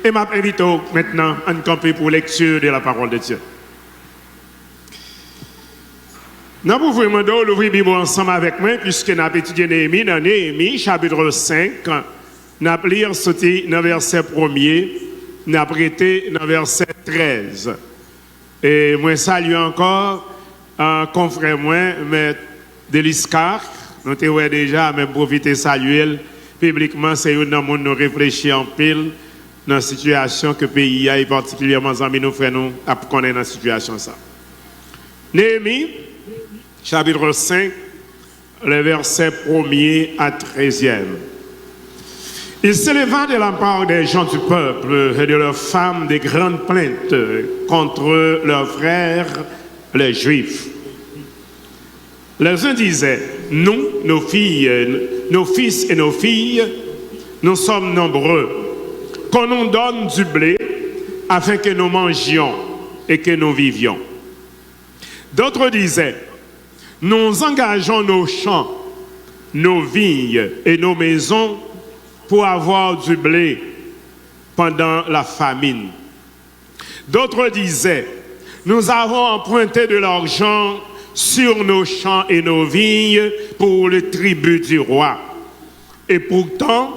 Et m'invite maintenant à nous camper pour lecture de la parole de Dieu. Nous pouvons vraiment l'ouvrir Bible ensemble avec moi, puisque nous avons étudié Néhémie, dans Néhémie, chapitre 5. Nous avons lire sauté dans le verset 1er, nous avons prêté dans le verset 13. Et moi, salue encore un confrère, moi, M. Deliscar. Nous avons déjà même profité de saluer publiquement, c'est un dans le monde nous réfléchir en pile dans la situation que le pays a, et particulièrement nos frères nous à connaître dans la situation ça. Néhémie, chapitre 5, le verset 1er à 13e. Il s'éleva de la part des gens du peuple et de leurs femmes des grandes plaintes contre leurs frères, les Juifs. Les uns disaient, nous, nos filles, nos fils et nos filles, nous sommes nombreux, qu'on nous donne du blé afin que nous mangions et que nous vivions. D'autres disaient, nous engageons nos champs, nos vignes et nos maisons pour avoir du blé pendant la famine. D'autres disaient, nous avons emprunté de l'argent sur nos champs et nos vignes pour le tribut du roi. Et pourtant,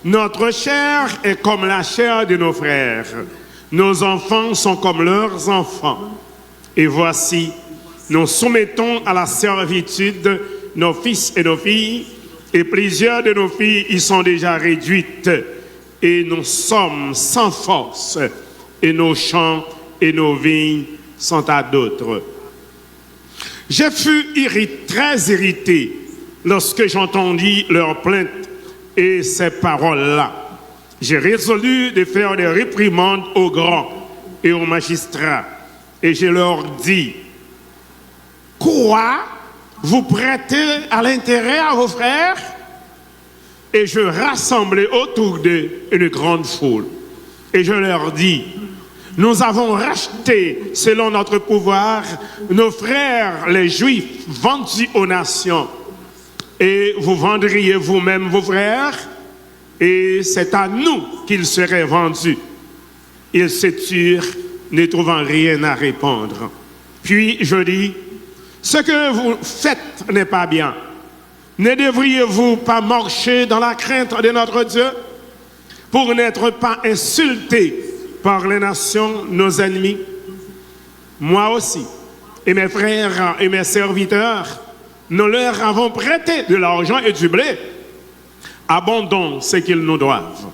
notre chair est comme la chair de nos frères. Nos enfants sont comme leurs enfants. Et voici, nous soumettons à la servitude nos fils et nos filles, et plusieurs de nos filles y sont déjà réduites, et nous sommes sans force, et nos champs et nos vignes sont à d'autres. Je fus très irrité lorsque j'entendis leurs plaintes et ces paroles-là. J'ai résolu de faire des réprimandes aux grands et aux magistrats, et je leur dis, quoi? Vous prêtez à l'intérêt à vos frères? Et je rassemblai autour d'eux une grande foule. Et je leur dis, nous avons racheté, selon notre pouvoir, nos frères, les Juifs, vendus aux nations. Et vous vendriez vous-même vos frères, et c'est à nous qu'ils seraient vendus. Ils se turent, ne trouvant rien à répondre. Puis je dis, ce que vous faites n'est pas bien. Ne devriez-vous pas marcher dans la crainte de notre Dieu pour n'être pas insultés par les nations, nos ennemis? Moi aussi, et mes frères et mes serviteurs, nous leur avons prêté de l'argent et du blé. Abondons ce qu'ils nous doivent.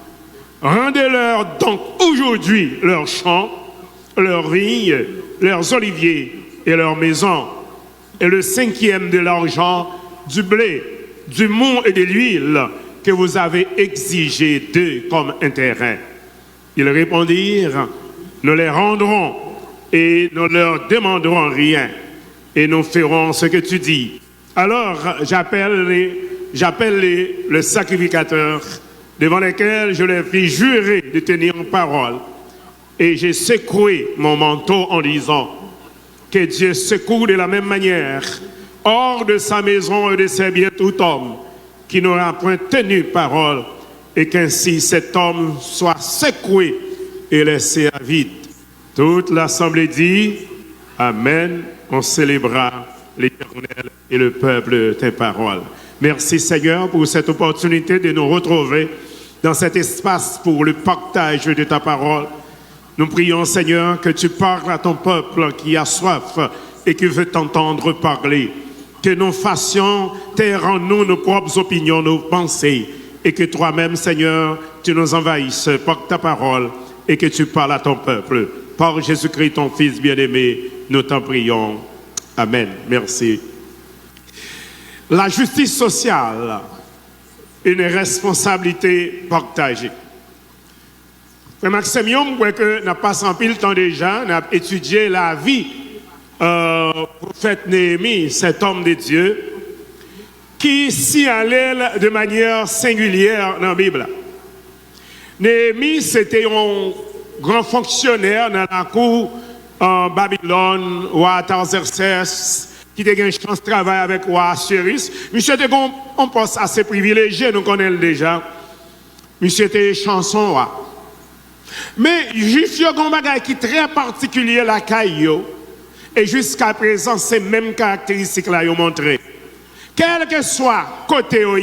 Rendez-leur donc aujourd'hui leurs champs, leurs vignes, leurs oliviers et leurs maisons, et le 5e de l'argent, du blé, du mou et de l'huile que vous avez exigé d'eux comme intérêt. Ils répondirent, nous les rendrons et nous leur demanderons rien et nous ferons ce que tu dis. Alors j'appelle le sacrificateur devant lesquels je leur fis jurer de tenir parole. Et j'ai secoué mon manteau en disant, que Dieu secoue de la même manière hors de sa maison et de ses biens tout homme qui n'aura point tenu parole, et qu'ainsi cet homme soit secoué et laissé à vide. Toute l'assemblée dit Amen. On célébrera l'Éternel et le peuple tes paroles. Merci Seigneur pour cette opportunité de nous retrouver dans cet espace pour le partage de ta parole. Nous prions, Seigneur, que tu parles à ton peuple qui a soif et qui veut t'entendre parler. Que nous fassions taire en nous nos propres opinions, nos pensées, et que toi-même, Seigneur, tu nous envahisses par ta parole et que tu parles à ton peuple. Par Jésus-Christ, ton Fils bien-aimé, nous t'en prions. Amen. Merci. La justice sociale, une responsabilité partagée. Frère Maximium, que n'a pas sans pile temps déjà, n'a étudié la vie prophète Néhémie, cet homme de Dieu, qui s'y allait de manière singulière dans la Bible. Néhémie, c'était un grand fonctionnaire dans la cour en Babylone, roi Artaxerxès, qui a eu une chance de travailler avec roi Assuérus. Monsieur était un poste assez privilégié, nous connaissons déjà. Monsieur était chanson roi. Mais juif yo gon bagay qui très particulier la caillou. Et jusqu'à présent, ces mêmes caractéristiques là yo montré. Quel que soit côté où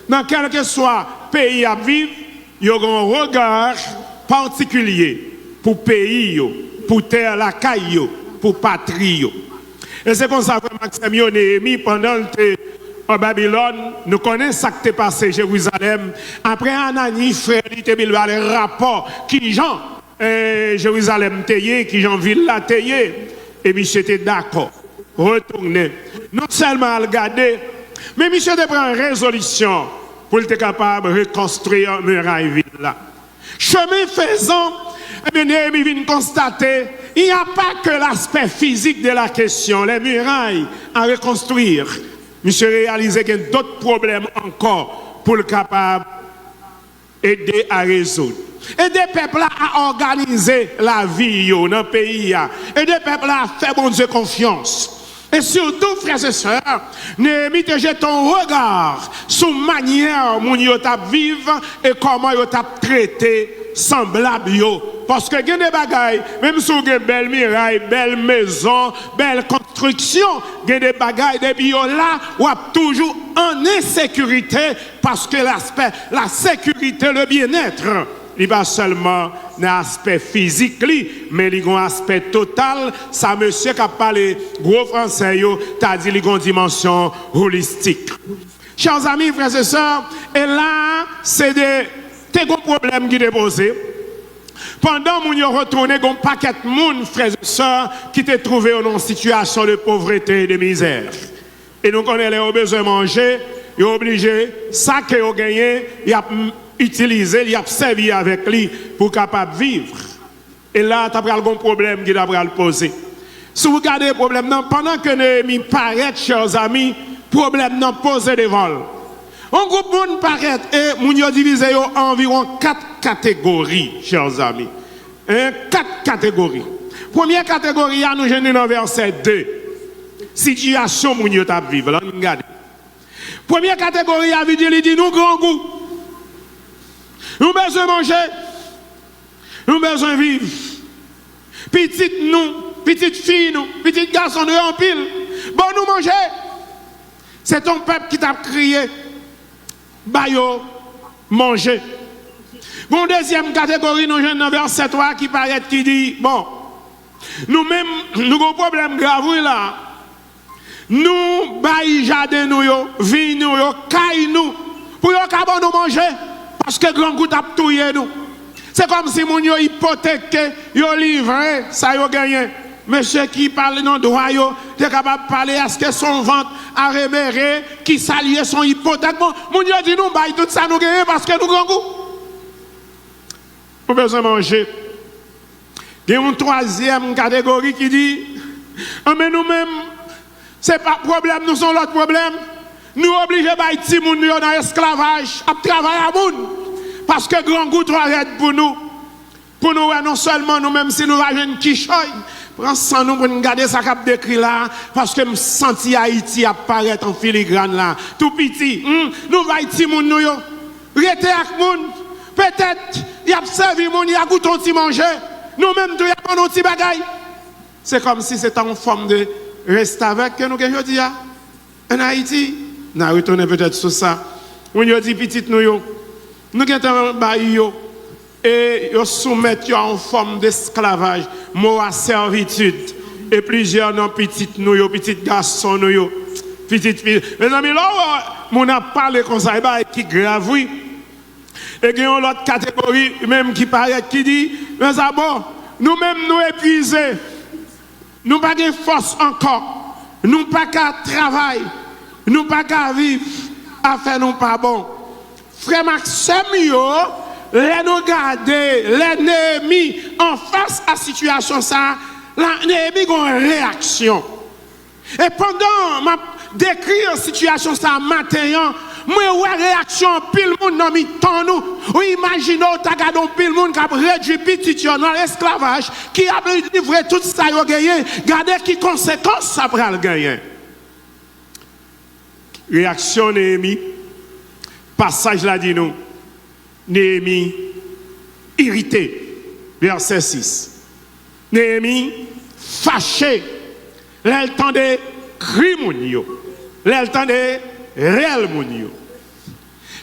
dans quel que soit pays à vivre, yo gon regard particulier pour pays yo, pour terre la caillou, pour patrie yo. Et c'est comme ça que Maxime Néhémie pendant le en Babylone, nous connaissons ce qui est passé à Jérusalem. Après Anani, frère, il te mis le rapport qui Jean, Jérusalem tayé, qui Jean ville la tayé. Et puis j'étais d'accord, retourner. Non seulement à regarder, mais monsieur te prend une résolution pour être capable de reconstruire une muraille ville là. Chemin faisant, Néhémie vient constater, il n'y a pas que l'aspect physique de la question, les murailles à reconstruire. Monsieur réalisé qu'il y a d'autres problèmes encore pour le capable d'aider à résoudre. Aider le peuple à organiser la vie dans le pays. Aider le peuple à faire bon Dieu confiance. Et surtout, frères et sœurs, Néhémie te jette ton regard sur la manière dont ils vivent et comment ils traité semblable. Parce que il y a des bagailles, même si vous avez une belle muraille, belle maison, belle construction, il y a des bagailles, des bio là, où toujours en insécurité parce que l'aspect, la sécurité, le bien-être, il va seulement dans l'aspect physique, mais il y a un aspect total. Ça, monsieur qui a parlé gros français, tu as dit qu'il y a une dimension holistique. Chers amis, frères et sœurs, et là, c'est des gros problèmes qui sont posés. Pendant que nous retournons, il y a un paquet de monde, frères et sœurs, qui étaient trouvés dans une situation de pauvreté et de misère. Et nous connaissons les besoins de manger, ils sont obligés, ça qu'ils ont gagné, ils ont utilisé, ils ont servi avec lui pour capable vivre. Et là, tu as un problème qui doit le poser. Si vous regardez le problème, pendant que Néhémie paraît, chers amis, le problème non posé devant. Un groupe de monde paraît et nous avons divisé en environ 4 catégories, chers amis. 4 catégories. Première catégorie, nous avons dans verset 2. Situation que nous avons vivre. Regardez. Première catégorie, il dit nous grand goût. Nous besoin manger. Nous besoin vivre. Petite nous, petite fille nous, petit garçon nous en pile. Bon nous manger. C'est ton peuple qui t'a crié. Bayo, manger. Bon, deuxième catégorie, nous avons un verset 3 qui paraît qui dit, bon, nous-mêmes, nous avons un problème grave là. Nous, bail jardin nous, vie nous, caille nous, pour nous manger, parce que grand goût a touillé nous. C'est comme si nous avons hypothéqué, nous avons livré, ça y a gagné. Monsieur qui parle dans le droit, il est capable de parler à ce que son ventre a réméré, qui s'allie son hypothèque. Mon Dieu dit nous, bah, tout ça nous gagne parce que nous grand goût. Nous besoin de manger. Il y a une troisième catégorie qui dit, ah, mais nous-mêmes, ce n'est pas le problème, nous sommes l'autre problème. Nous obligés de petit moun dans l'esclavage, à travailler à moun. Parce que grand goût trop arrête pour nous. Pour nous, non seulement nous-mêmes, si nous avons une quichoy, prends sans nous pour nous garder ça cap décrit là, parce que nous senti Haïti apparaître en filigrane là. Tout petit, nous va Haïti moun nous yo. Rete ak moun, peut-être, y a servi moun, y a goûté un petit manger. Nous-mêmes, tout y a pas un petit bagaille. C'est comme si c'était en forme de reste avec que nous que dis en Haïti. Nous retourner peut-être sur ça. On y dit petit nous yo. Nous avons bail yo. Et ils soumettent en forme d'esclavage, mot à servitude. Et plusieurs non petites nous, petites garçons nous, petites filles. Mes amis, là, on a parlé comme ça, qui grave, oui. Et il y a une autre catégorie, même qui paraît, qui dit, mais bon, nous-mêmes nous épuisés, nous pas de force encore, nous pas qu'à travailler, nous pas qu'à vivre, à faire nous pas bon. Frère Maxime, les nous garder, les Néhémie en face à la situation, ça, la Néhémie a une réaction. Et pendant ma décrit la situation, ça, matin, moi, une réaction, pile monde dans mi temps nous. Ou imaginez, t'as gardé pile monde qui a réduit petit dans l'esclavage, qui a livré tout ça, il a gagné. Regardez qui conséquences ça va le gagner. Réaction Néhémie. Passage là dit nous. Néhémie irrité. verset 6. Néhémie, fâché, l'entendait cri moun yo, l'entendait réel moun yo.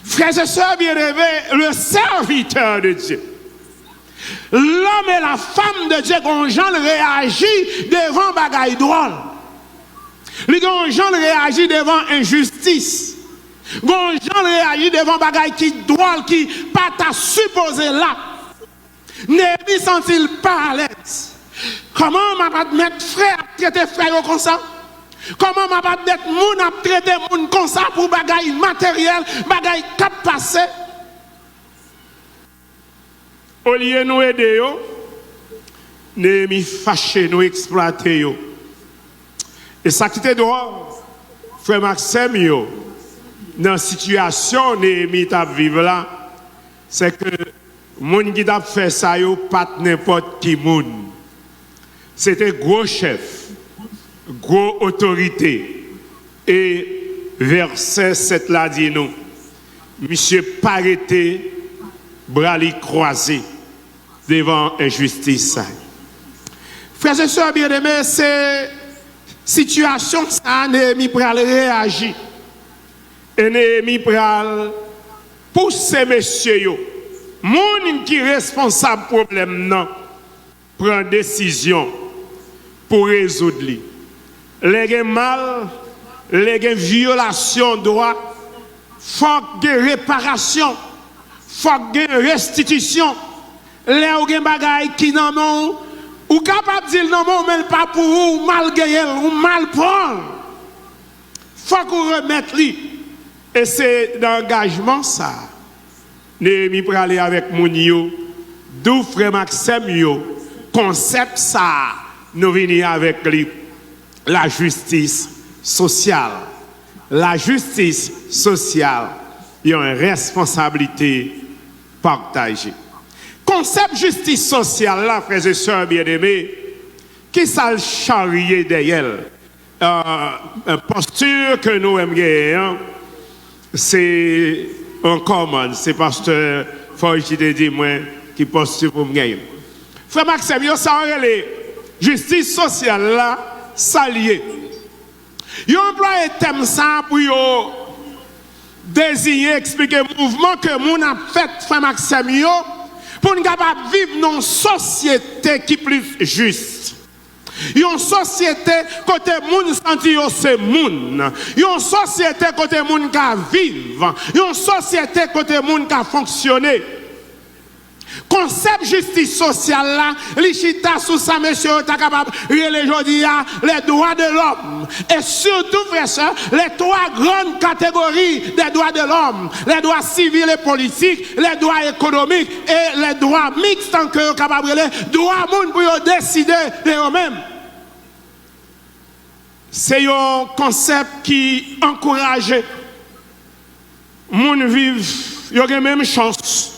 Frères et sœurs bien-aimés, le serviteur de Dieu, l'homme et la femme de Dieu, quand Jean réagit devant bagaille drôle. Les gens réagissent devant injustice. Les gens réagissent devant bagaille qui drôle, qui pas ta supposé là. Néhémie sent-il pas à l'aise? Comment m'a pas mettre frère à traiter frère comme ça? Comment m'a pas mettre moun à traiter moun comme ça pour bagaille matériel, bagaille cap passé? Au lieu de nous aider, Néhémie fâché, nous exploiter. Et ça qui était dehors, frère Maxime, dans la situation Néhémie t'a vivre là, c'est que moun qui t'a fait ça, pas n'importe qui moun. C'était gros chef, gros autorité. Et verset 7 là dit nous, monsieur Pareté, bras li croisés devant injustice. Frères et sœurs bien-aimés, c'est situation ça, Néhémie pral réagir. Et Néhémie pral pousser messieurs yo, moun qui responsable problème non, prend décision pour résoudre li. Les mal, les violations de droit, faut de réparation, faut de restitution. Les ou bagay qui n'en ont ou capable de dire non, mais pas pour ou mal gagner ou mal prendre. Faut qu'on remette lui. Et c'est d'engagement ça. Néhémie pour aller avec mon yo, d'où frère Maxime yo, concept ça, nous venons avec lui. La justice sociale. La justice sociale, il y a une responsabilité partagée. Concept justice sociale, là, frères et sœurs bien-aimés, qui ça le charrier derrière? Une posture que nous aimons, c'est un commande, c'est pasteur Foy qui te dit, moi, qui posture pour me. Frère Maxime, ça aurait les justice sociale là, s'allier. Ils ont employé thème ça pour désigner, expliquer le mouvement que nous avons fait, frère Maxime, pour nous capables de vivre dans une société qui est plus juste. Une société côté moun senti c'est moun. Une société côté moun qui vivre. Une société côté moun qui fonctionner. Concept justice sociale là, l'Ichita sous ça, monsieur, est capable de les droits de l'homme. Et surtout, frère, soeur, les trois grandes catégories des droits de l'homme, les droits civils et politiques, les droits économiques et les droits mixtes, en que capable de droits moun pour décider de eux-mêmes. C'est un concept qui encourage moun vivre, il y a la même chance.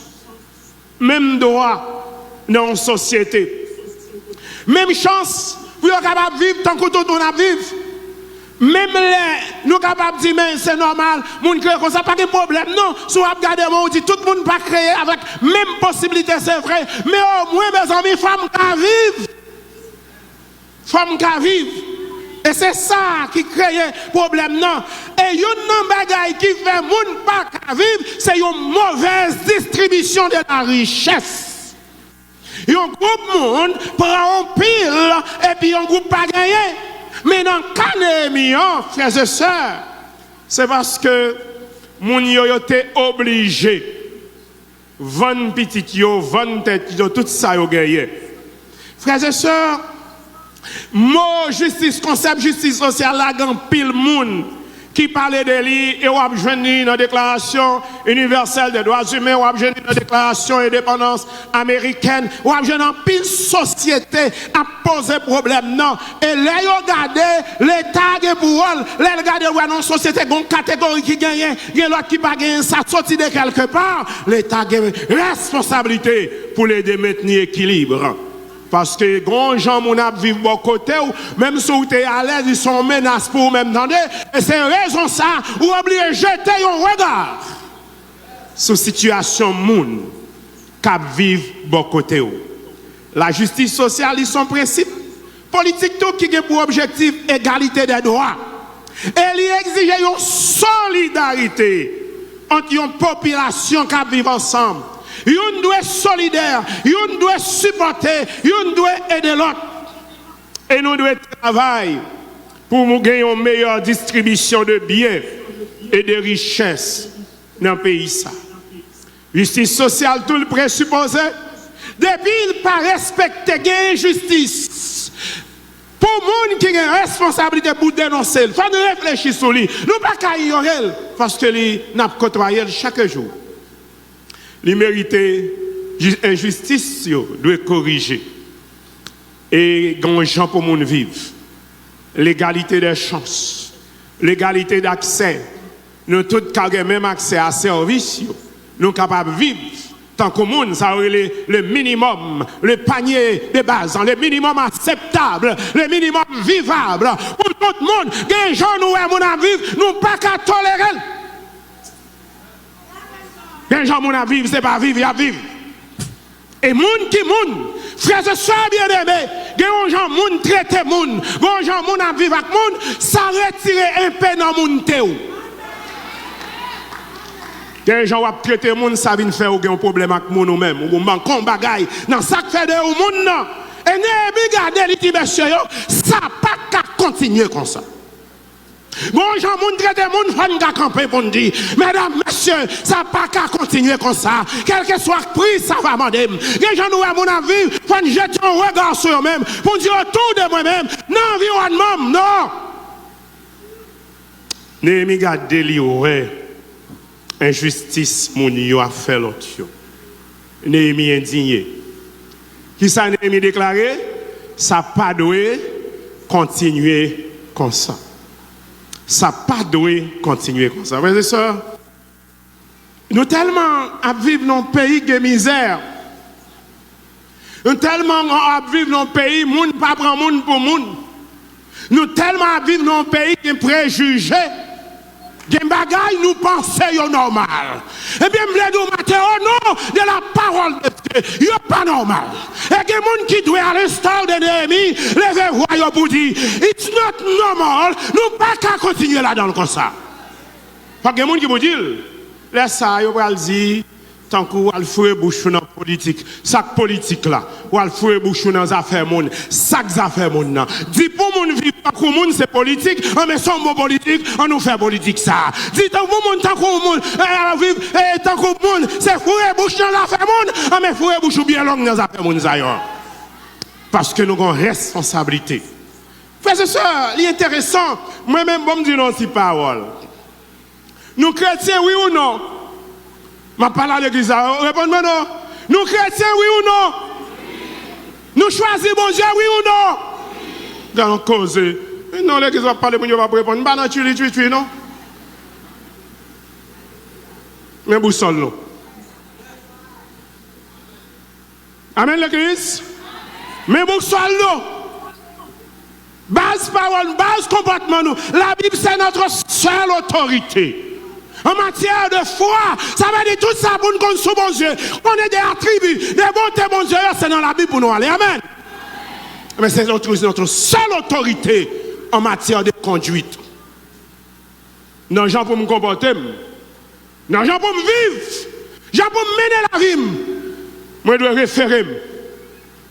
Même droit dans la société. Même chance pour être capable de vivre tant que tout le monde vivre. Même les, nous sommes capables de dire, mais c'est normal, nous ne créons ça, pas de problème. Non, si vous regardez, on dit tout le monde pas créer avec même possibilité, c'est vrai. Mais au moins, mes amis, femmes qui vivent. Femmes qui vivent. Et c'est ça qui crée problème. Non. Et une bagaille qui fait moun pas vivre, c'est une mauvaise distribution de la richesse. Un groupe monde prend un pile et puis un groupe pas gagné. Mais dans le cas de Néhémie, frères et sœurs, c'est parce que moun yo été obligé vendre petit yo, vendre tête yo, tout ça yo gagné. Frères et sœurs, mot justice, concept justice sociale, là, grand pile moun qui parlait de lui et on a besoin dans la déclaration universelle des droits humains, on a besoin dans la déclaration indépendance américaine, on a besoin dans pile société à poser problème. Non. Et là, regardez l'État pour eux, là, regardez dans une société, une catégorie qui gagne, il y a l'autre qui pas gagne, ça sortit de quelque part, l'État a une responsabilité pour les maintenir équilibre. Parce que grand gens moun ap vivent bon côté ou même si vous êtes à l'aise ils sont menaces pour vous même tendez et c'est raison ça ou oubliez jeter un regard sur situation moun qui vivent bon côté ou La justice sociale, ils sont principes politiques qui ont pour objectif égalité des droits. Et ils exigent une solidarité entre une population qui vit ensemble. Ils doivent être solidaires, ils doivent supporter, ils doivent aider l'autre. Et nous devons travailler pour nous gagner une meilleure distribution de biens et de richesses dans le pays. Justice sociale, tout le présupposé. Depuis, il ne pas respecter la justice. Pour les gens qui ont une responsabilité pour dénoncer, il faut nous réfléchir sur lui. Nous ne pouvons pas ignorer parce que nous avons côtoyé chaque jour. Les mérités, injustice, doit corriger. Et les gens pour monde vivre. L'égalité des chances, l'égalité d'accès. Nous tous avons le même accès à services. Nous sommes capables de vivre. Tant que monde, ça aurait le minimum, le panier de base, le minimum acceptable, le minimum vivable. Pour tout le monde, des gens nous aimons vivre, nous pas qu'à tolérer. Des gens nous vivre, c'est pas vivre, il y a vivre. Et monde qui monde, frères et sœurs bien-aimés, des gens monde traiter monde, des gens monde à vivre avec monde, ça retire un peu dans monde théo. Des gens qui traiter le monde, ça vient faire un problème avec nous même. Ou un combat dans ça fait de monde non. Et ne regardez les petits messieurs, ça pas qu'à continuer comme ça. Bon, gens moun traiter moun faut nous camper pour nous dire, mesdames, messieurs, ça pas qu'à continuer comme ça. Quel que soit le prix, ça va demander. Les gens nous aimons à vivre, faut nous jeter un regard sur eux-mêmes, pour dire autour de moi-même, non, environnement, non. Néhémie garde li ouais. Injustice, mon yo a fait l'autre. Néhémie indigné. Qui ça Néhémie déclaré? Ça pas doit continuer comme ça. Ça pas doit continuer comme ça. Frères et sœurs, nous tellement à vivre dans un pays de misère. Nous tellement à vivre dans un pays, moun pas prend moun pour moun. Nous tellement à vivre dans un pays qui est préjugé. Des bagailles nous pensons normal. Eh bien, je vous dis au nom de la parole de Dieu, il n'est pas normal. Et des gens qui doivent à l'instar de Néhémie, lever voix pour dire, it's not normal, nous ne pouvons pas continuer là-dedans comme ça. Parce que des gens qui vous disent, laisse ça, ils vont dire, tant que vous allez faire bouche dans la politique, ça politique là, vous allez faire bouche dans les affaires monde, ça les affaires monde. Dis pour moun vivre tant que moun c'est politique, on met son mot politique, on nous fait politique ça. Dis tant que moun tant que moun vivre tant que moun c'est faire bouche dans l'affaire monde, on met faire bouche bien long dans les affaires monde ailleurs. Parce que nous avons une responsabilité. Frères et sœurs, l'intéressant, moi-même bon me dire non si parole. Nous chrétiens oui ou non? Je parle à l'église, répondez-moi non. Nous chrétiens, oui ou non? Nous choisissons bon Dieu, oui ou non? Dans la cause. Non, l'église va parler, on va répondre. Pas tu non? Mais boussole, non. Amen, l'église? Mais boussole, non. Base parole, base comportement, nous. La Bible, c'est notre seule autorité. En matière de foi, ça veut dire tout ça pour nous connaître sous bon Dieu. On est des attributs, des bontés, bon Dieu, c'est dans la Bible pour nous aller. Amen. Mais c'est notre seule autorité en matière de conduite. Non, gens pour me comporter, non, gens pour me vivre, gens pour me mener la vie. Moi, je dois référer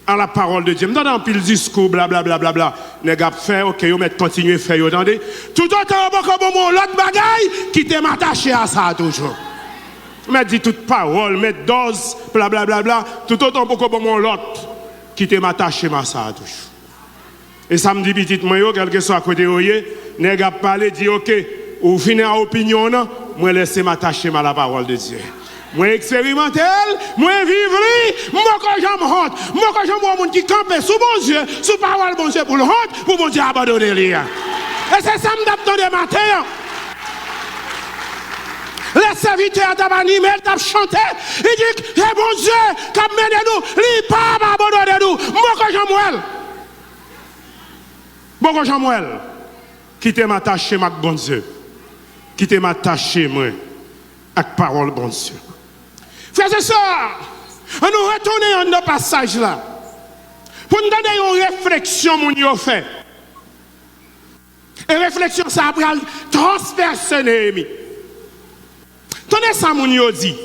à la parole de Dieu. Je me donne un pile discours, blablabla. Les gars fait, ok, vous mettez continuer à faire, attendez. Tout autant, l'autre bagaille qui t'est attaché à ça toujours. Mais dit toute parole, mettre dose, blablabla. Tout autant, l'autre qui t'est attaché à ça toujours. Et ça me dit, petit, moi, quel que soit à côté, les gars parler, dit, ok, vous finissez à opinion, moi, laissez m'attacher à la parole de Dieu. Moi expérimentel, moi vivre, moi quand j'en honte, moi quand j'en vois monde qui campe sous bon Dieu, sous parole bon Dieu pour le honte, pour bon Dieu abandonner lui. Et c'est ça me d'attendre des matins. Les serviteurs t'ont animé, t'ont chanté, il dit, eh bon Dieu, qui mené nous, lui pas abandonner nous, moi quand j'en vois, qui t'aime attaché avec bon Dieu, qui t'aime attaché moi avec parole bon Dieu. Frères et sœurs, on nous retourne dans le passage là. Pour nous donner une réflexion, mon yo fait. Et réflexion, ça a pris transpercer Néhémie. Tenez ça, mon yo dit.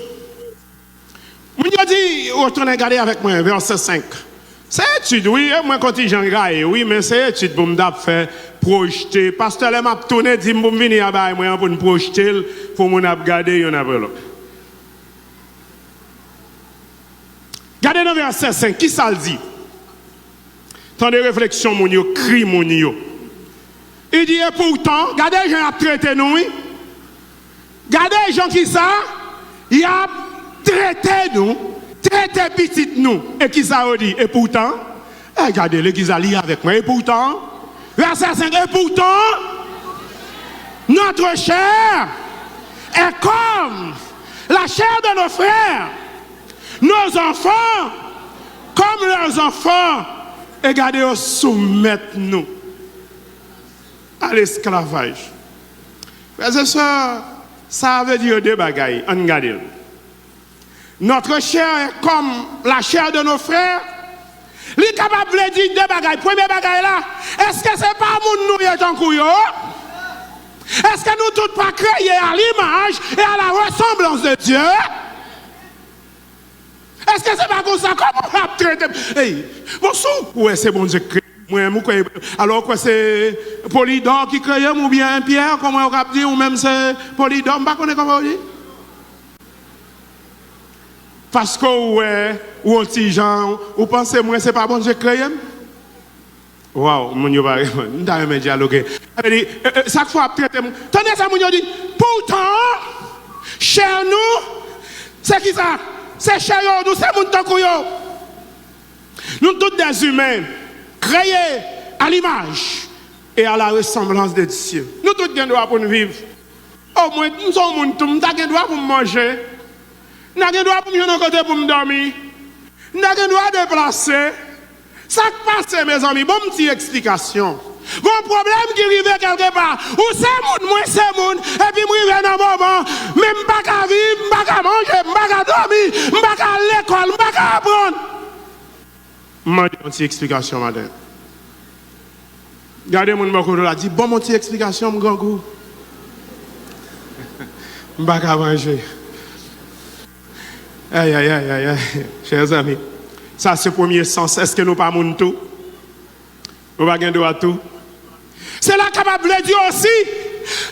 Mon yo dit, retournez regarder avec moi, verset 5. C'est étude, oui, moi quand j'en gagne, oui, mais c'est étude pour me faire projeter. Pasteur, là m'a tourné, dit, pour me venir à moi pour me projeter, pour me regarder, y'en a pas l'autre. Regardez dans verset 5, qui ça le dit? Tant de réflexion, mon yo, cri, mon yo. Il dit, et pourtant, regardez les gens qui traité nous, oui. Regardez les gens qui ça, ils ont traité nous, traité petit nous. Et qui ça dit? Et pourtant, regardez les qui allient avec moi. Et pourtant, verset 5, et pourtant, notre chair est comme la chair de nos frères, nos enfants, comme leurs enfants. Et regardez, soumettre nous à l'esclavage. Frères et sœurs, ça veut dire deux bagailles. On regarde. Notre chair est comme la chair de nos frères. Il est capable de dire deux bagailles. Premier bagaille là, est-ce que c'est pas mon nous en couillon? Est-ce que nous tous pas créés à l'image et à la ressemblance de Dieu? Est-ce que c'est pas comme ça? Comment on va traiter? Hey, bon, ouais, c'est bon Dieu créé. Alors que c'est Polydore qui crée ou bien Pierre, comment on va dire, ou même c'est Polydore, je ne sais pas comment on dit. Parce que ou un petit gens, vous pensez moi c'est pas bon Dieu créé? Waouh, mon Dieu va me dialoguer. Chaque fois traiter, tenez ça mon Dieu dit, pourtant, cher nous, c'est qui ça? C'est cher nous, c'est mon temps yo. Nous tous des humains. Créés à l'image et à la ressemblance de Dieu. Nous tous avons droit pour nous vivre. Au moins, nous sommes tous, nous avons droit pour manger. Nous avons droit pour nous côté pour nous dormir. Nous avons droit de déplacer. Ça passe, mes amis, bonne petite explication. Bon problème qui arrive quelque part. Ou c'est moun, moi c'est moun. Et puis moi, je dans un moment, même pas qu'à vivre, pas qu'à manger, pas qu'à dormir, pas qu'à l'école, pas qu'à apprendre. Je vais une petite explication, madame. Regardez mon beaucoup là, dit bon, mon petite explication, mon grand goût. Je ne vais pas manger. Aïe, aïe, aïe, aïe, chers amis. Ça, c'est le premier sens. Est-ce que nous ne pas mon tout? Nous ne pas droit tout? C'est là capable de dire aussi,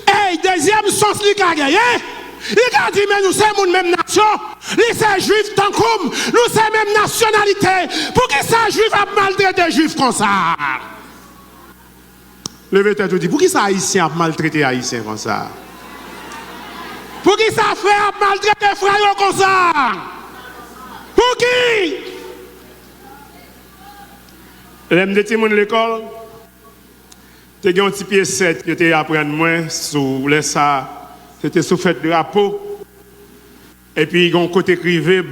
hey, deuxième sens, il a gagné. Il a dit, mais nous sommes une même nation. Nous sommes juifs tant comme nous sommes même nationalité. Pour qui ça juif a maltraité juif comme ça? Levez tête, dit, pour qui ça haïtien a maltraité haïtien comme ça? Pour qui ça frère a maltraité frère comme ça? Pour qui? L'aime de Timon l'école, tu as un petit pied 7 que tu as appris moi sous les ça. C'était sous fait de drapeau. Et puis, il y a un côté écrivé,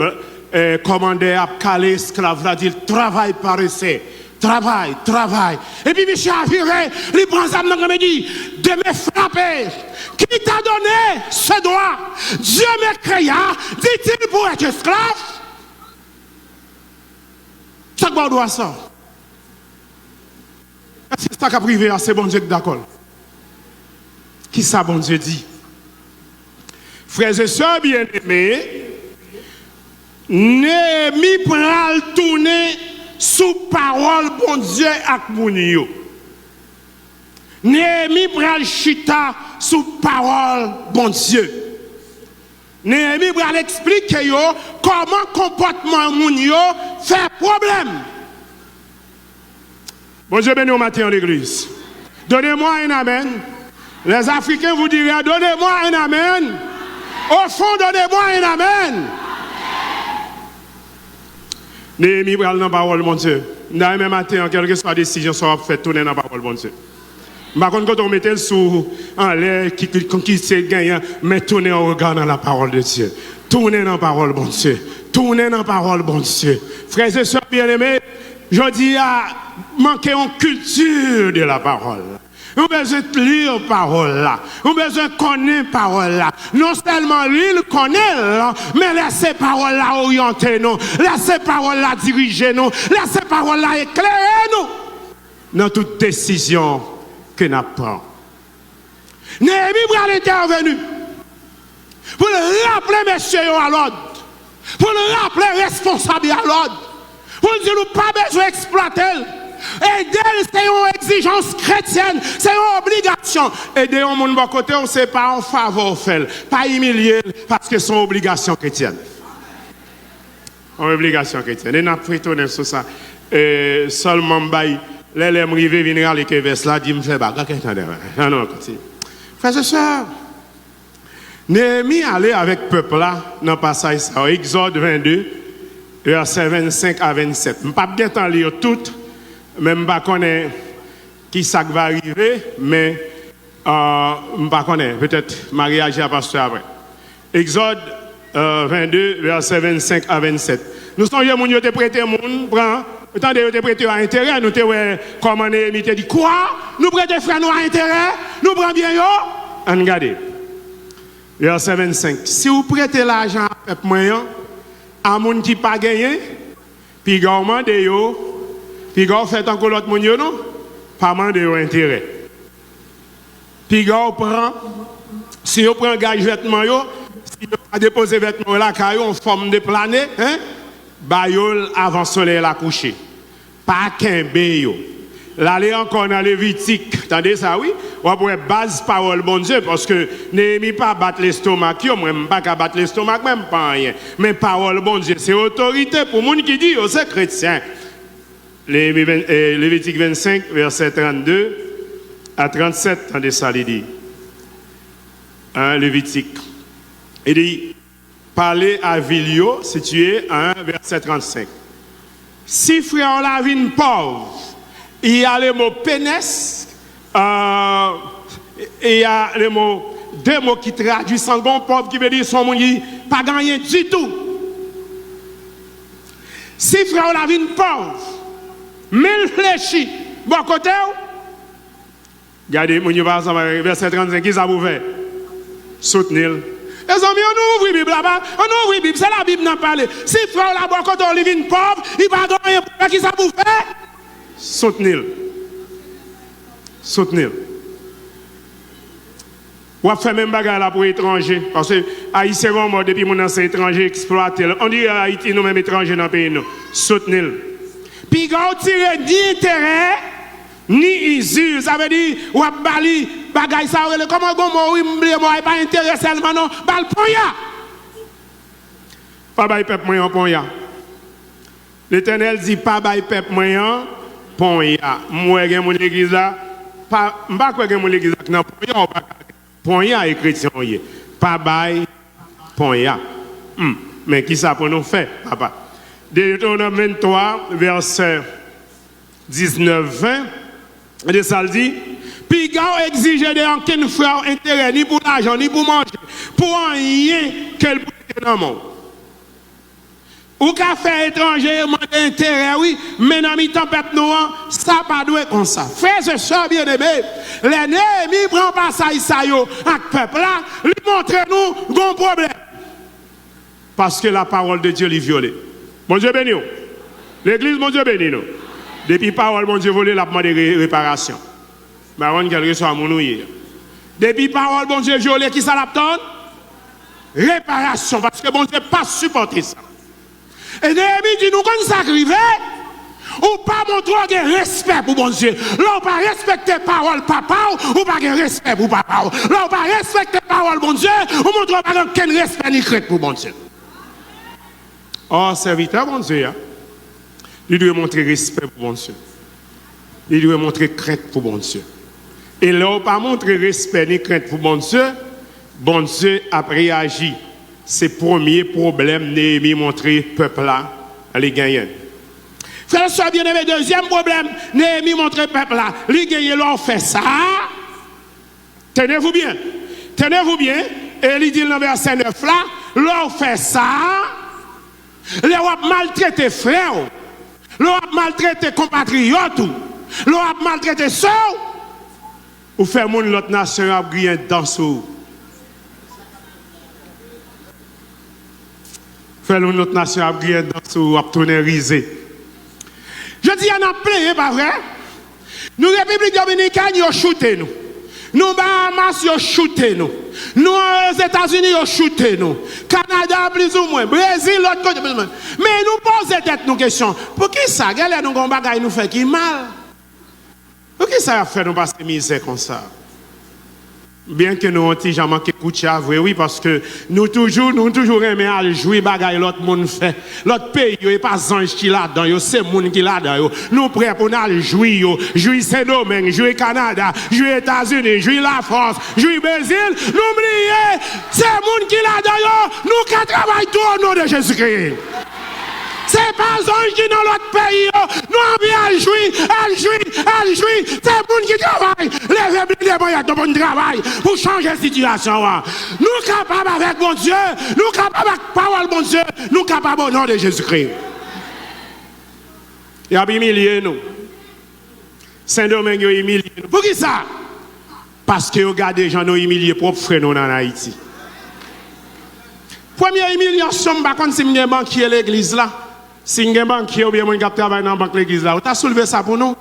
commandé à caler esclave, là, dit travail par essai. Travail, travail. Et puis, Michel a viré, il prend ça, il dit, de me frapper. Qui t'a donné ce droit? Dieu me créa, dit-il, pour être esclave? Chaque fois, on doit ça. Est-ce que c'est ça qui a privé, c'est bon Dieu d'accord? Qui ça, bon Dieu dit? Frères et sœurs bien-aimés, Néhémie pral tourner sous parole bon Dieu ak moun yo. Néhémie pral chita sous parole bon Dieu. Néhémie pral expliquer yo comment comportement moun yo fait problème. Bon Dieu béni au matin en l'église. Donnez-moi un amen. Les Africains vous diront donnez-moi un amen. Au fond, donnez-moi un amen. Néhémie pral dans la parole, mon Dieu. Dans le même matin, en quelque soit décision, ça va faire tourner dans la parole, mon Dieu. Par contre, quand on mettait le sous en l'air, qui s'est gagné, mais tournez en regard dans la parole de Dieu. Tournez dans la parole, mon Dieu. Tournez dans la parole, mon Dieu. Frères et sœurs bien-aimés, je dis à manquer en culture de la parole. On a besoin de lire la parole là. On a besoin de connaître la parole là. Non seulement lire, le connaître, mais laisser la parole là orienter nous. Laisser la parole là diriger nous. Laisser la parole là éclairer nous. Dans toute décision que nous prenons. Néhémie va intervenir. Pour le rappeler messieurs à l'ordre. Pour le rappeler responsable à l'ordre. Pour dire nous pas besoin d'exploiter. Aider, c'est une exigence chrétienne, c'est une obligation. Aider un monde de côté, on ne sait pas en faveur, pas humilier, parce que c'est une obligation chrétienne. Une obligation chrétienne. Et nous avons retourné sur ça. Seulement, les gens arrivent, viennent à l'équerre, là, disent, me fait bagarre. Non, non, continue. Frères et sœurs, Néhémie allait avec le peuple là, dans le passage, Exode 22, versets 25 à 27. Je ne vais pas bien lire tout. Même pas connaître qui ça va arriver, mais je ne pas connaître. Peut-être mariage à pasteur après. Exode 22, versets 25 à 27. Nous sommes gens qui ont prêté monde, attendez, vous avez prêté à intérêt, nous avons comment Néhémie dit quoi? Nous prêtons frère nous à intérêt, nous prenons bien yo. Regardez. Verset 25. Si vous prêtez l'argent à peuple moyen, à monde qui pas gagné, puis gouvernement de yo. Puis quand vous faites encore l'autre monde, non? Pas demander intérêt. Puis quand vous prenez, si vous prenez un gage vêtement, si vous déposez vêtement là, en forme de planète, hein? Bayol avant le soleil la coucher. Pas qu'un béyo. L'aller encore dans Lévitique. Attendez ça, oui? On pourrait base parole, bon Dieu, parce que Néhémie pas battre l'estomac, même pas qu'à battre l'estomac, même pas rien. Mais parole, bon Dieu, c'est autorité pour les gens qui disent, c'est chrétien. Lévitique 25, verset 32 à 37, attendez ça, il dit. Lévitique. Il dit, parlez à Vilio, situé à 1, verset 35. Si frère la vie pauvre, il y a le mot pénès, il y a le mot, deux mots qui traduisent en bon pauvre, qui veut dire son monde pas gagné du tout. Si frère la vie pauvre, mille fléchis, bon côté, regardez, mon verset 35, qui ça vous fait? Soutenir. Les amis, on ouvre la Bible là-bas, on ouvre la Bible, c'est la Bible qui parle. Si frère la bon côté, on vit pauvre, il va gagner, qui ça vous fait? Soutenir. Soutenir. Ou fait même bagarre là pour étrangers, parce que Haïtien, depuis mon ancien étranger exploité, on dit Haïti, nous-mêmes étrangers dans le pays, nous. Soutenir. Puis quand on tire ni intérêt, ni usure, ça veut dire, ou à bali, bagay ça, comment on ne pas intérêt seulement, non, bal ponya. Pas bail peuple moyen, ponya. L'Éternel dit, pas bail peuple moyen, ponya. Moi, j'ai mon église là, pas, m'pas quoi j'ai mon église là, non, ponya est chrétien, pas bail, ponya. Mais qui ça pour nous faire, papa? Deutéronome 23, verset 19-20, et ça le dit, puis quand exige de aucun frère intérêt, ni pour l'argent, ni pour manger, pour rien qu'elle peut dans le monde. Ou qu'à faire étranger, intérêt, oui, mais dans mi tempête noire, ça pas doit comme ça. Frères et sœurs bien-aimés, les Néhémie prend pas ça, avec peuple là, lui montre nous un problème. Parce que la parole de Dieu lui violée. Bon Dieu béni nous. L'église, bon Dieu béni nous. Depuis parole, bon Dieu volé, la demande de réparation. Mais on a reçoit mon ouïe. Depuis parole, bon Dieu violé, qui ça l'attend? Réparation. Parce que bon Dieu n'a pas supporté ça. Et Néhémie dit, nous, quand ça arrive, ou pas montrer un respect pour bon Dieu. Là, on pas respecter parole papa, ou pas un respect pour papa. Là, on pas respecter parole bon Dieu, ou montre pas aucun respect ni crainte pour bon Dieu. Oh, serviteur, bon Dieu, il doit montrer respect pour bon Dieu. Il doit montrer crainte pour bon Dieu. Et là, on pas montrer respect ni crainte pour bon Dieu a réagi. C'est le premier problème, Néhémie montrer peuple là, les gagnants. Frère, sois bien aimé, deuxième problème, Néhémie montrer peuple là, les gagnants, l'on fait ça. Tenez-vous bien, et il dit dans le verset 9 là, l'on fait ça. Les ont maltraité frères, les ont maltraité compatriotes, les ont maltraité sœurs. Ou fait mon l'autre nation a grillé dans sous. Fait l'autre nation a grillé dans sous, a tourné risé. Je dis, il y en a plein, pas vrai? Nous, République Dominicaine, ils ont shooté nous. Nous, Bahamas, ils ont shooté nous. Nous, aux États-Unis, ils ont shooté nous. Canada, plus ou moins. Brésil, l'autre côté. Mais nous posons tête nos questions. Pour qui ça? Regardez, nous, nous fait qui mal? Pour qui ça a fait nous passer misère comme ça? Bien que nous avons jamais manqué de oui, parce que nous toujours aimons aller jouer bagaille l'autre monde fait. L'autre pays, il n'y a pas ange qui là-dedans, c'est monde qui là-dedans. Nous prêts pour aller jouer, jouer Saint-Domingue, jouer Canada, jouer États-Unis, jouer la France, jouer Brésil. N'oubliez, c'est monde qui là-dedans, nous qui travaillons tout au nom de Jésus-Christ. C'est pas ange qui dans l'autre pays, nous avons à jouer. C'est le monde qui travaille. Les moyens de bon travail pour changer la situation. Nous sommes capables avec mon Dieu, nous sommes capables avec la parole de mon Dieu, nous sommes capables au nom de Jésus-Christ. Il y a humilié nous. Saint-Domingue a humilié nous. Pour qui ça? Parce que regardez les gens nous humiliés propres frères nous en Haïti. Première humiliation, je ne sais pas si je banquier l'église là. Si vous avez un banquier ou bien un travail dans la banque de l'église là, vous avez soulevé ça pour nous?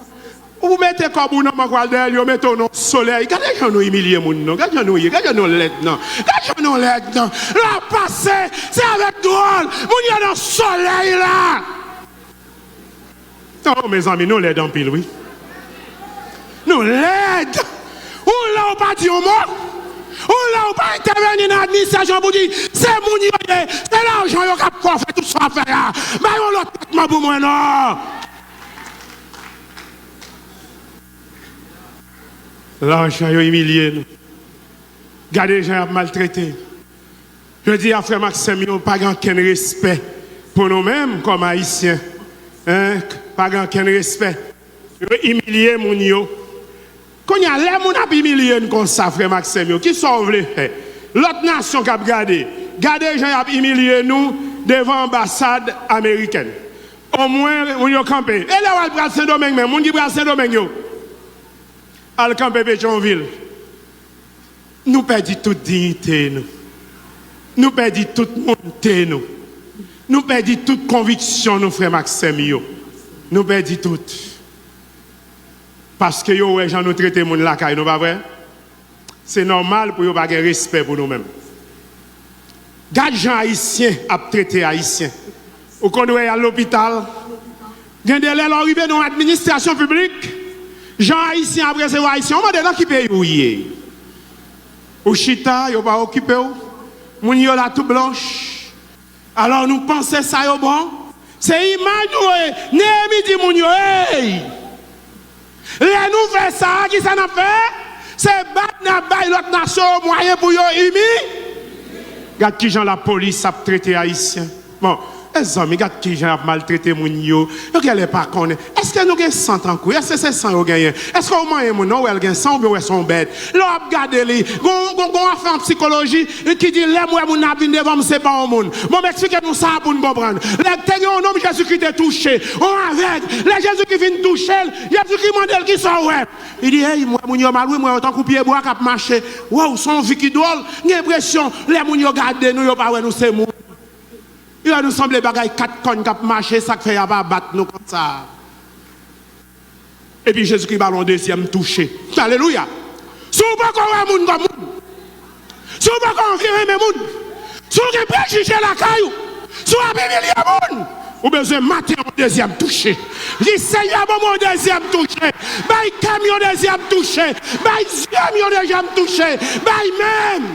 Vous mettez comme vous dans le banque derrière, vous mettez au soleil. Regardez nous humilier, regardez nous l'aide. Regardez nous l'aide. La passé, c'est avec drôle. Vous êtes dans le soleil là. Oh, mes amis, nous l'aide en pile, oui. Nous l'aide. Ou là, on pas dit au mot. Ou là, on pas intervenir dans l'administration pour dire, c'est mon c'est l'argent qui a fait tout ça à faire. Mais on l'a traitement pour moi, non. L'argent est humilié. Nous. Regardez les gens maltraités. Je dis à frère Maxime, nous pas aucun respect pour nous-mêmes comme Haïtiens. Hein? Pas aucun respect. Humilié, mon yo. Quand il y a les gens qui ont humilié comme ça, frère Maxime, qui sont venus faire? L'autre nation qui a regardé les gens qui ont humilié nous devant l'ambassade américaine. Au moins, on a campé. Et là, on va Saint-Domingue, même. On dit Saint-Domingue. Al campé Pétionville. Nous perdons toute dignité. Nous perdons toute montée. Nous perdons toute conviction, nous, frère Maxime. Nous perdons tout. Parce que les gens nous traitent de la caille, nous pas vrai? C'est normal pour nous pas avoir respect pour nous-mêmes. Garde gens haïtiens à traiter haïtiens. Ou quand on est à l'hôpital, quand on est arrivé dans l'administration publique, gens haïtiens après c'est haïtiens, on va dire qui paye où y est. Au chita, ils pas occupé ou. Moun yo la tout blanche. Alors nous pensons ça yo bon. C'est image nous, Néhémie dit moun yo hey. Les nous faisons ça, qui ça n'a fait? C'est battre l'autre nation moyen pour yo humilier. Regarde qui gens la police a traité haïtien. Bon, les amis, regarde qui gens a maltraité moun yo. Regardez pas connaît. Est-ce que nous gagnons 100 en coup? Est-ce que c'est 100 yo gagne? Est-ce qu'on moyen moun non ou elle gagne 100 ou bien son bête? Là regardez les on fait en psychologie qui dit les moi moun n'a vinn devant c'est pas un monde. Bon m'expliquez nous ça pour nous comprendre. Les tègnes un homme Jésus-Christ est touché. On avec les Jésus qui vient toucher, Jésus-Christ mandel qui sont ouais. Il dit hey moi moun yo mal moi autant coupier bois cap marcher. Waouh son vie qui drôle. J'ai l'impression les moun yo garder nous yo pas ouais nous c'est moun. Il va nous sembler bagaille 4 connes qui marcher ça fait pas battre nous comme ça. Et puis Jésus-Christ va en deuxième touché. Alléluia. Si vous ne pouvez pas moun comme moun. Si vous ne pouvez pas confirmer moun. Si vous ne pouvez pas juger la caillou. Si vous avez humilié moun. Vous avez besoin de mater en deuxième touché. Dis Seigneur, mon deuxième touché. Baille camion deuxième touché. Baille camion deuxième touché. Baille même.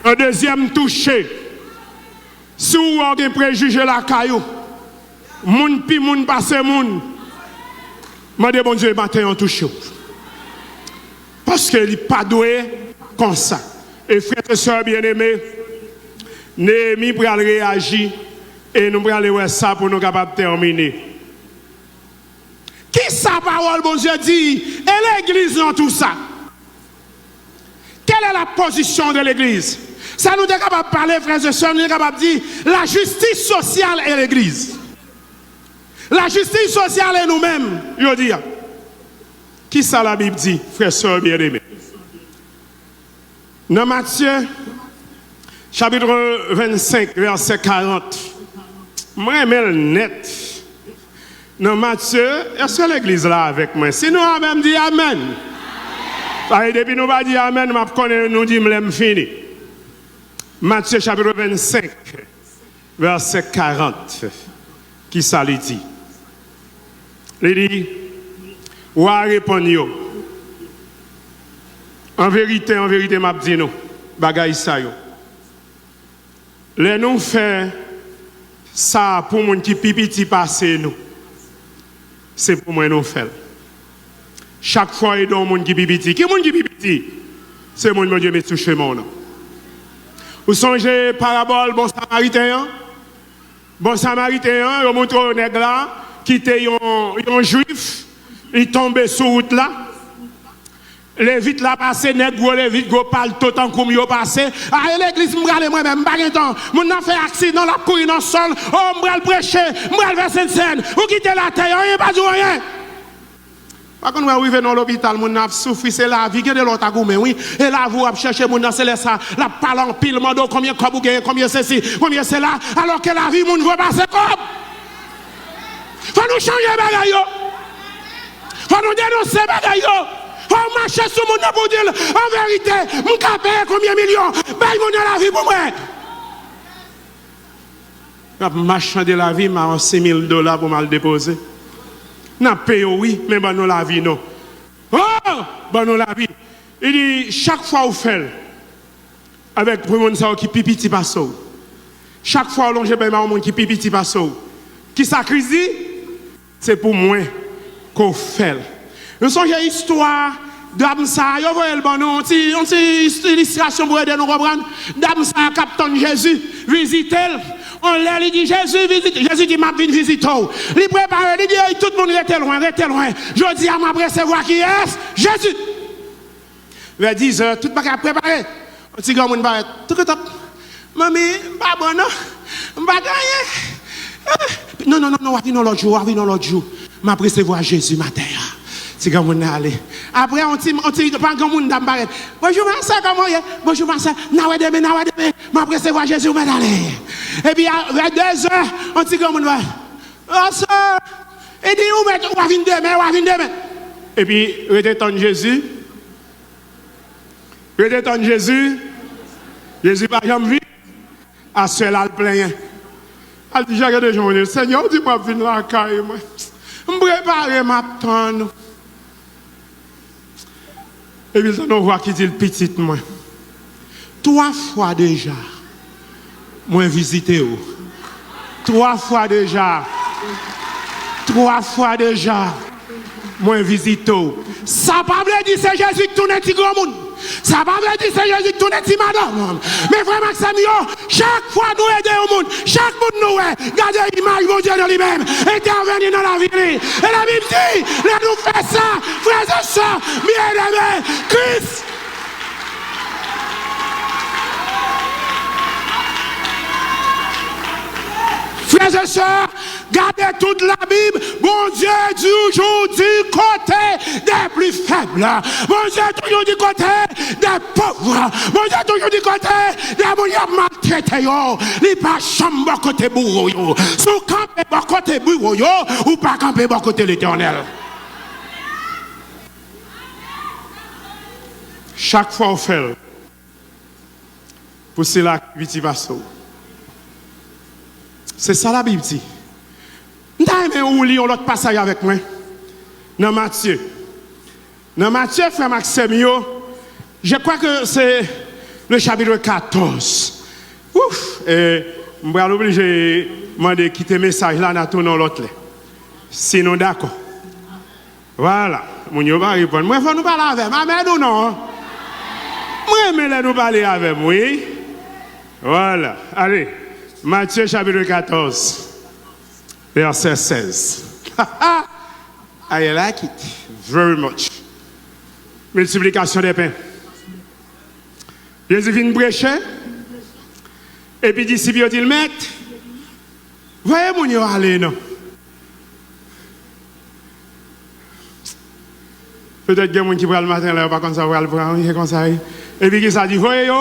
Un deuxième touché. Si vous avez préjugé la caillou. Moun pi moun passe moun. Mande bon Dieu matin en touche. Parce qu'il n'est pas doué comme ça. Et frères et sœurs bien-aimés, Néhémie pour réagir et nous pour aller voir ça pour nous capables de terminer. Qui sa parole bon Dieu dit et l'église dans tout ça? Quelle est la position de l'église? Ça nous est capable de parler frères et sœurs, nous est capable de dire la justice sociale et l'église. La justice sociale est nous-mêmes, je veux dire. Qui ça la Bible dit, frère, sœur bien-aimé? Dans Matthieu, chapitre 25, verset 40. Moi, j'aime net. Dans Matthieu, est-ce que l'église là avec moi? Sinon, on va me dire Amen. Et depuis nous va dire Amen, nous dit fini. Matthieu chapitre 25, verset 40. Qui ça lui dit? Il dit, ou à répondre, en vérité, m'a dit nous, bagaille ça yo. Les nous fait ça pour moun qui pipiti passer nous. C'est pour moi nous faire. Chaque fois il y a un monde qui pipiti. Qui monde qui pipiti? C'est mon Dieu me touche mon nom. Vous songez parabole bon samaritain? Bon samaritain, il montre un nègre là qui était un juif, il tombe sur route là. Les vite là passé nègre les vite go parle tout temps comme yo passé. Ah l'église m'regarde moi même pas temps. Mon n'a fait accident la courir dans le sol. Oh m'ral prêcher, m'ral verser scène. Ou quitter la terre, rien pas rien. Par contre, on arrive dans l'hôpital, mon a souffert, c'est la vie, de l'autre gourmet, oui. Et là, vous cherchez mon c'est ça, la parle en pile, mando, combien de vous combien ceci, combien c'est là, alors que la vie, mon ne veut pas se comme. Faut nous changer bagaille. Faut nous dénoncer bagaille. Faut marcher sur mon pour dire, en vérité, mon cap payer combien de millions, baille mon la vie pour moi. Je marche de la vie, je vais $6,000 pour me déposer. N'a payé oui, mais ben nous la vie non. Oh, ben nous la vie. Il dit chaque fois vous faites avec pour monde qui pipiti passe. Chaque fois on j'ai ben monde qui pipiti passe. Qui ça crise dit? C'est pour moi qu'on fait. Nous sommes une histoire d'Amsa, vous voyez le bon nom, une illustration pour aider nous comprendre. D'Amsa capitaine Jésus visite. On l'a dit Jésus visite. Jésus dit m'a venu visiter. Il prépare, il dit tout le monde reste loin. Je dis à ma recevoir qui est Jésus. Vers 10 heures, tout le monde a préparé. On dit grand monde va tout top. Maman, pas bon non. Pas gagner. Non, vient l'autre jour. M'a recevoir Jésus matin. C'est comme on est allé. Après, on dit, pas comme on d'embarquer. Bonjour, Marcel, comment est? Bonjour, Marcel. Nawa demain. M'a recevoir Jésus, on va aller. Et puis, vers 2 heures, on dit comme on va. Oh, ça. Et dit, on va venir demain. Et puis, redétonne Jésus. Jésus, par exemple, vite. À cela, le plein. Elle dit, j'ai des journées. Seigneur, dis-moi, viens la caille. Je me prépare ma tonne. Et puis, on voit qui dit le petit moi. 3 fois déjà, moi visité où. 3 fois déjà, moi visité où. Ça pas veut dire c'est Jésus qui tourne un petit grand monde. Ça pas veut dire c'est Jésus qui tourne un petit madame. Mais vraiment, c'est mieux. Chaque fois nous aidons au monde, chaque monde nous aide. Gardez l'image de Dieu dans lui-même. Intervenir dans la vie. Et la Bible dit, là nous fait ça, frères et sœurs, bien-aimés, Christ. Frères et sœurs, gardez toute la Bible. Bon Dieu toujours du côté des plus faibles. Bon Dieu toujours du côté des pauvres. Bon Dieu toujours du côté des gens maltraités. Il n'est pas chambre côté bourreau. Sous camper côté bourreau ou pas camper côté l'éternel. Chaque fois on fait pour cela qui va sauver. C'est ça la Bible dit. Nous avons lu l'autre passage avec moi. Dans Matthieu. Frère Maxime, je crois que c'est le chapitre 14. Ouf! Et je vais obligé de demander de quitter le message là dans tout l'autre. Sinon, d'accord. Voilà. Mon Dieu va répondre. Moi, il faut nous parler avec. Amen ou non? Moi, je nous parler avec. Oui. Voilà. Allez. Matthieu chapitre 14, verset 16. I like it very much. Multiplication des pains. Jésus vient prêcher. Et puis disciples dit, maître, voyez mon yo aller non. Peut-être qu'il y a des gens qui prennent le matin, là, pas comme ça, prendre comme ça. Et puis qui ça dit, voyez-vous?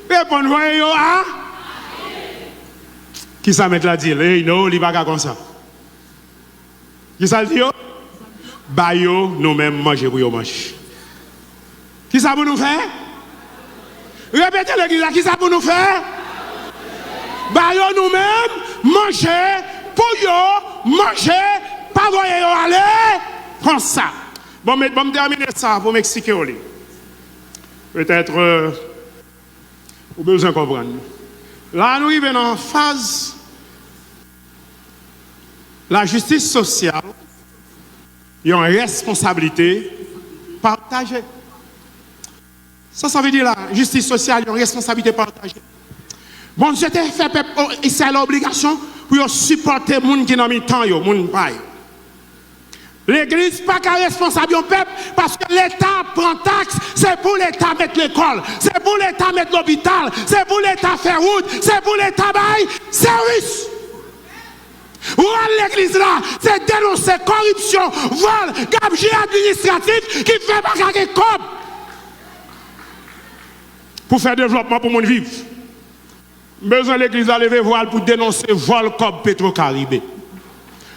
Répondez, voyez-vous, hein? Qui ça met la dit? Non, il n'est pas comme ça. Qui ça dit? Bah, nous-mêmes, manger pour manger. Qui ça pour nous faire? Répétez l'église là, qui ça pour nous faire? Bah, nous-mêmes, manger pour manger, pas voyer aller, comme ça. Bon, mais bon, terminer ça pour m'expliquer. Peut-être, vous avez besoin de comprendre. Là, nous arrivons en phase, la justice sociale, il y a une responsabilité partagée. Ça veut dire la justice sociale, il y a une responsabilité partagée. Bon, Dieu t'a fait peuple, c'est l'obligation pour supporter les gens qui n'ont pas temps, les gens paye. L'église n'est pas qu'un responsable du peuple parce que l'État prend taxe, c'est pour l'État mettre l'école, c'est pour l'État mettre l'hôpital, c'est pour l'État faire route, c'est pour l'État bailler service. Ou à l'église là, c'est dénoncer corruption, vol, gabegie administratif qui fait pas gagner comme pour faire développement pour mon vivre. Besoin l'église à lever voile pour dénoncer vol comme Petro-Caribé.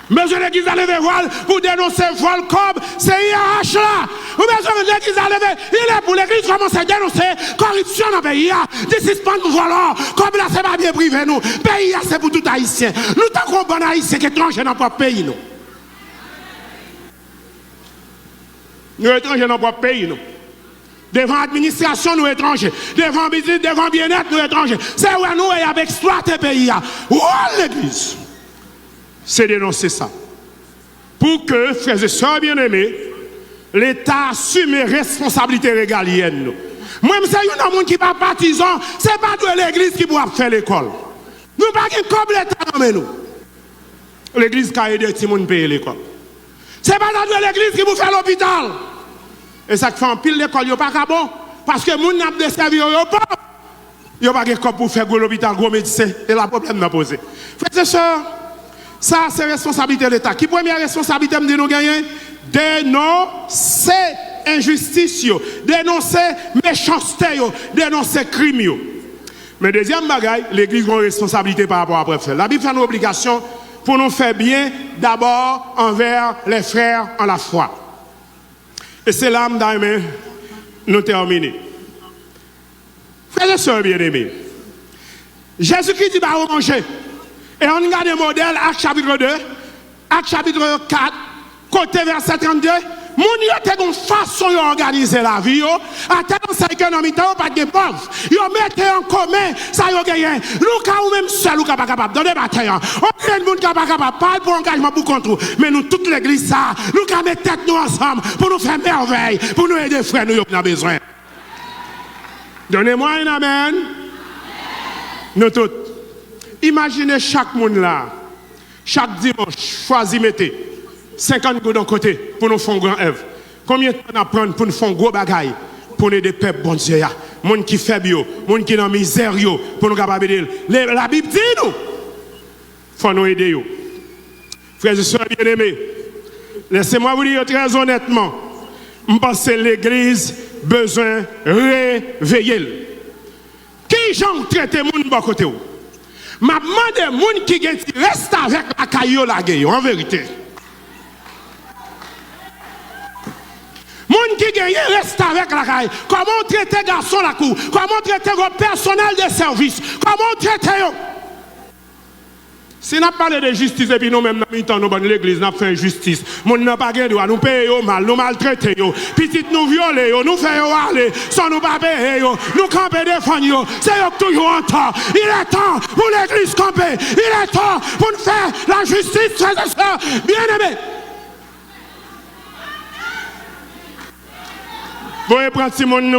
Besoin l'église à lever voile pour dénoncer vol comme CIAH là. Ou besoin l'église à lever, il est pour l'église commencer à dénoncer corruption dans le pays. Des suspendus volants, comme là c'est pas bien privé nous. Pays c'est pour tout haïtien. Nous t'avons bon haïtien qui est étranger dans notre pays nous. Nous étrangers dans notre pays nous. Devant l'administration, nous étrangers. Devant business, devant bien-être, nous étrangers. C'est où nous avons exploité le pays. Où l'église? C'est dénoncer ça. Pour que, frères et sœurs bien-aimés, l'État assume les responsabilités régaliennes. Moi, c'est un monde qui n'est pas partisan, ce n'est pas de l'église qui doit faire l'école. Nous ne pouvons pas comme l'État dans nous. L'église qui a aidé tout le monde à payer l'école. Ce n'est pas de l'église qui vous fait l'hôpital. Et ça fait un pile l'école, il n'y a pas bon. Parce que les gens n'ont pas desservi, il n'y a pas. Il n'y a pas de corps pour faire l'hôpital, gros médecin. Et le problème n'a posé. Frères et sœurs, ça c'est responsabilité de l'État. Qui est la première responsabilité de nous gagner? Dénoncer injustice, dénoncer méchanceté, dénoncer crime. Mais deuxième bagaille, l'Église a une responsabilité par rapport à préfet. La Bible fait une obligation pour nous faire bien d'abord envers les frères en la foi. Et c'est là, mesdames, nous terminons. Frères et sœurs bien-aimés, Jésus-Christ dit, bah, on manger. Et on regarde le modèle, Acte chapitre 2, Acte chapitre 4, côté verset 32. Moun yo te une façon d'organiser la vie, à tel enseigne que dans mi-temps, pas de pauvres. Yo mette en commun, ça yo gagne. Nous, ou même seul, ou pas capable, dans des batailles. Aucun monde qui pas capable, pas pour engagement pour contre. Mais nous, toute l'église, ça, nous, mettre tête nous ensemble pour nous faire merveille, pour nous aider, frères, nous, avons besoin. Donnez-moi un amen. Nous tous. Imaginez chaque monde là, chaque dimanche, choisi, mettez 50 gouttes d'un côté pour nous faire un grand œuvre. Combien de temps on prend pour nous faire un gros bagaille pour nous aider les peuples, bon Dieu, les gens qui sont faibles, les gens qui sont dans la misère, pour nous capables d'aider. La Bible dit nous, il faut nous aider. Frères et sœurs bien-aimés, laissez-moi vous dire très honnêtement, je pense que l'Église a besoin de réveiller. Qui j'en traite les gens de bon côté? Je demande aux gens qui restent avec la caillou la gueule, en vérité. Les gens qui gagnent restent avec la caillou. Comment traiter les garçons la cour? Comment traiter le personnel de service? Comment traiter eux? Si nous parlons de justice et puis nous-mêmes, dans l'église, nous faisons justice. Nous n'avons pas de droit, nous payons mal, nous maltraitons. Petit nous violons, nous faisons aller, sans nous pas payer, nous camper défendre. C'est toujours en temps. Il est temps pour l'église camper. Il est temps pour nous faire la justice, frères et sœurs bien-aimés. Vous pouvez prendre Simone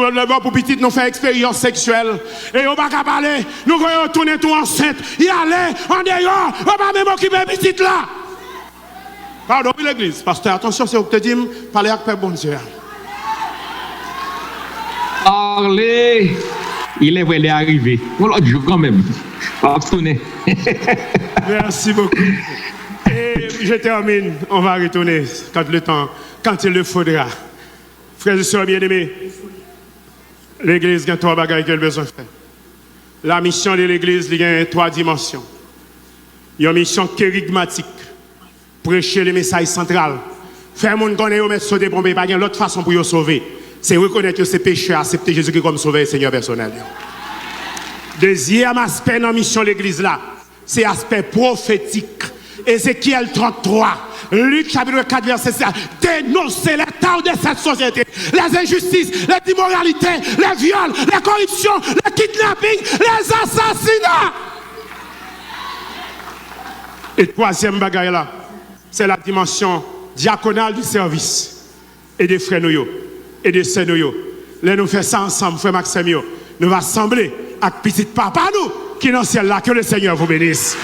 pour petit nous faire expérience sexuelle. Et on va pas parler, nous voyons tourner tout enceinte. Y aller en dehors, on va même occuper petit là. Pardon, l'église. Pasteur, attention, c'est ce que tu dis, parlez avec Père bon Dieu. Parlez, il est vrai, il est arrivé. On l'a dit quand même. Merci beaucoup. Et je termine, on va retourner quand le temps quand il le faudra. Frères et sœurs bien-aimés, l'Église a trois bagages qu'elle a besoin de faire. La mission de l'Église, il y a trois dimensions. Il y a une mission kérigmatique, prêcher le message central. Faire mon connaître mettre sauter pour pas l'autre façon pour sauver. C'est reconnaître que c'est péché, accepter Jésus-Christ comme sauveur et Seigneur personnel. Deuxième aspect dans la mission de l'Église là, c'est l'aspect prophétique. Ézéchiel 33, Luc chapitre 4 verset 7, dénoncer les torts de cette société, les injustices, les immoralités, les viols, les corruptions, les kidnappings, les assassinats. Et troisième bagaille là, c'est la dimension diaconale du service et des frères nous et des sœurs nous. Là nous faisons ça ensemble, frère Maxime, nous allons assembler avec petit papa nous qui est dans le ciel là, que le Seigneur vous bénisse.